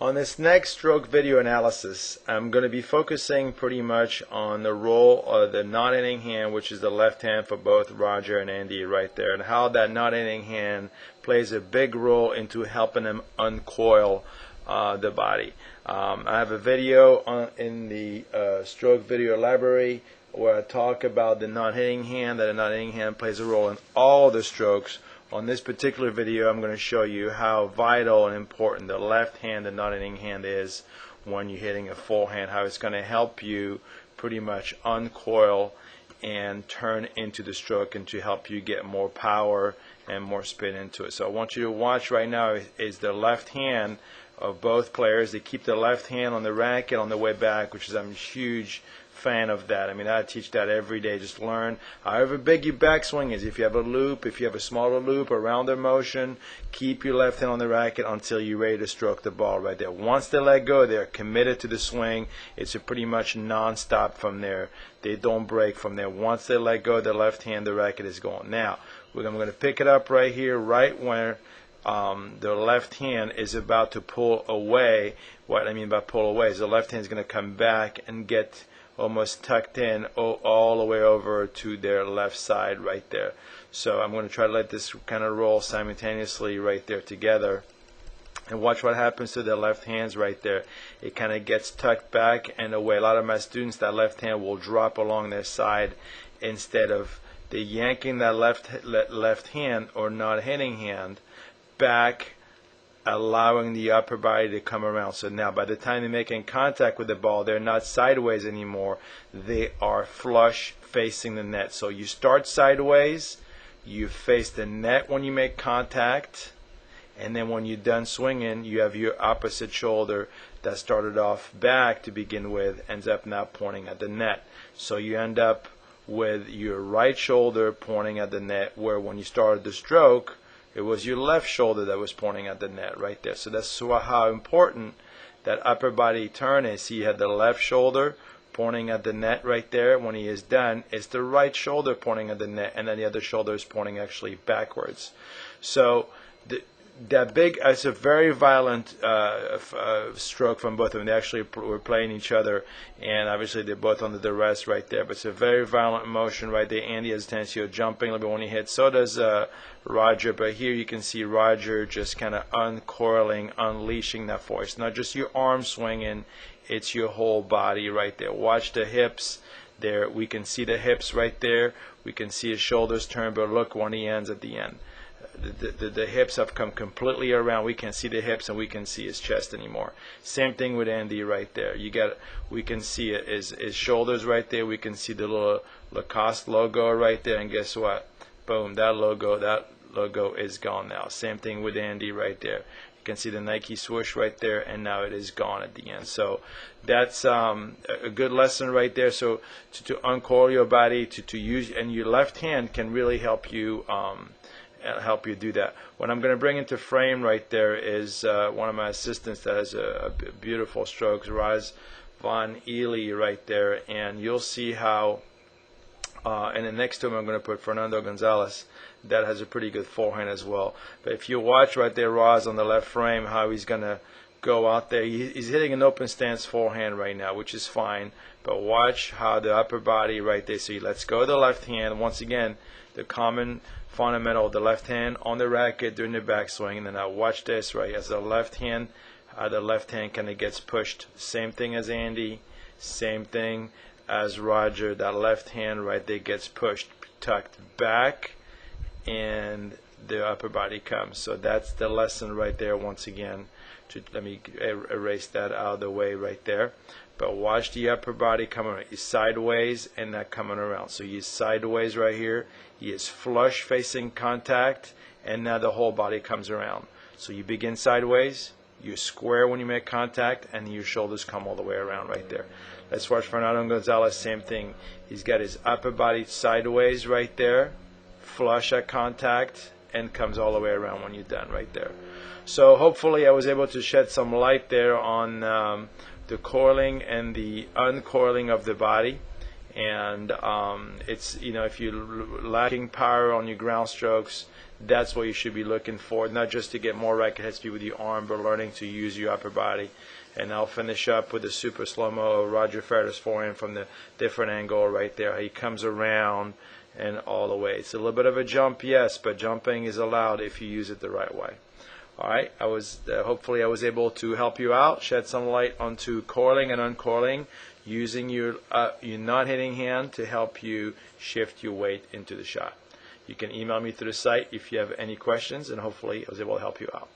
On this next stroke video analysis, I'm going to be focusing pretty much on the role of the non-hitting hand, which is the left hand for both Roger and Andy right there, and how that non-hitting hand plays a big role into helping them uncoil the body. I have a video in the stroke video library where I talk about the non-hitting hand, that a non-hitting hand plays a role in all the strokes. On this particular video, I'm going to show you how vital and important the left hand, the non-hitting hand, is when you're hitting a full hand, how it's going to help you pretty much uncoil and turn into the stroke and to help you get more power and more spin into it. So I want you to watch right now is the left hand of both players. They keep the left hand on the racket on the way back, which is, I'm a huge fan of that. I mean, I teach that every day. Just learn however big your backswing is. If you have a loop, if you have a smaller loop, a rounder motion, keep your left hand on the racket until you're ready to stroke the ball right there. Once they let go, they're committed to the swing. It's a pretty much non-stop from there. They don't break from there. Once they let go, the left hand, the racket is going. Now, I'm going to pick it up right here, right where the left hand is about to pull away. What I mean by pull away is the left hand is going to come back and get almost tucked in all the way over to their left side right there. So I'm going to try to let this kind of roll simultaneously right there together, and watch what happens to the left hands right there. It kind of gets tucked back and away. A lot of my students, that left hand will drop along their side instead of the yanking that left hand or not hitting hand back, allowing the upper body to come around. So now by the time they're making contact with the ball, they're not sideways anymore. They are flush facing the net. So you start sideways, you face the net when you make contact, and then when you're done swinging, you have your opposite shoulder that started off back to begin with, ends up now pointing at the net. So you end up with your right shoulder pointing at the net, where when you started the stroke, it was your left shoulder that was pointing at the net right there. So that's how important that upper body turn is. He had the left shoulder pointing at the net right there. When he is done, it's the right shoulder pointing at the net, and then the other shoulder is pointing actually backwards. So it's a very violent stroke from both of them. They actually were playing each other, and obviously they're both under the rest right there. But it's a very violent motion right there. Andy has a tendency of jumping a little bit when he hits. So does Roger. But here you can see Roger just kind of uncoiling, unleashing that force. Not just your arm swinging, it's your whole body right there. Watch the hips. There, we can see the hips right there. We can see his shoulders turn, but look when he ends at the end. The hips have come completely around. We can see the hips and we can see his chest anymore. Same thing with Andy right there. We can see his shoulders right there. We can see the little Lacoste logo right there, and guess what? Boom, that logo is gone now. Same thing with Andy right there. You can see the Nike swoosh right there, and now it is gone at the end. So that's a good lesson right there. So to uncoil your body, to use, and your left hand can really help you do that. What I'm going to bring into frame right there is one of my assistants that has a beautiful stroke, Raz Von Ely right there, and you'll see how and then next to him I'm going to put Fernando Gonzalez, that has a pretty good forehand as well. But if you watch right there, Raz on the left frame, how he's going to go out there. He's hitting an open stance forehand right now, which is fine, but watch how the upper body right there, so he lets go of the left hand. Once again, the common fundamental of the left hand on the racket during the backswing, and then now watch this right as the left hand kind of gets pushed. Same thing as Andy, same thing as Roger. That left hand right there gets pushed, tucked back, and the upper body comes. So that's the lesson right there. Once again, let me erase that out of the way right there. But watch the upper body coming around. He's sideways and not coming around. So he's sideways right here. He is flush facing contact, and now the whole body comes around. So you begin sideways, you square when you make contact, and your shoulders come all the way around right there. Let's watch Fernando Gonzalez, same thing. He's got his upper body sideways right there, flush at contact, and comes all the way around when you're done right there. So hopefully I was able to shed some light there on the coiling and the uncoiling of the body. And it's, if you're lacking power on your ground strokes, that's what you should be looking for, not just to get more racket head speed with your arm, but learning to use your upper body. And I'll finish up with the super slow-mo of Roger Federer's forehand from the different angle right there. He comes around and all the way. It's a little bit of a jump, yes, but jumping is allowed if you use it the right way. All right, hopefully I was able to help you out, shed some light onto coiling and uncoiling, using your non-hitting hand to help you shift your weight into the shot. You can email me through the site if you have any questions, and hopefully I was able to help you out.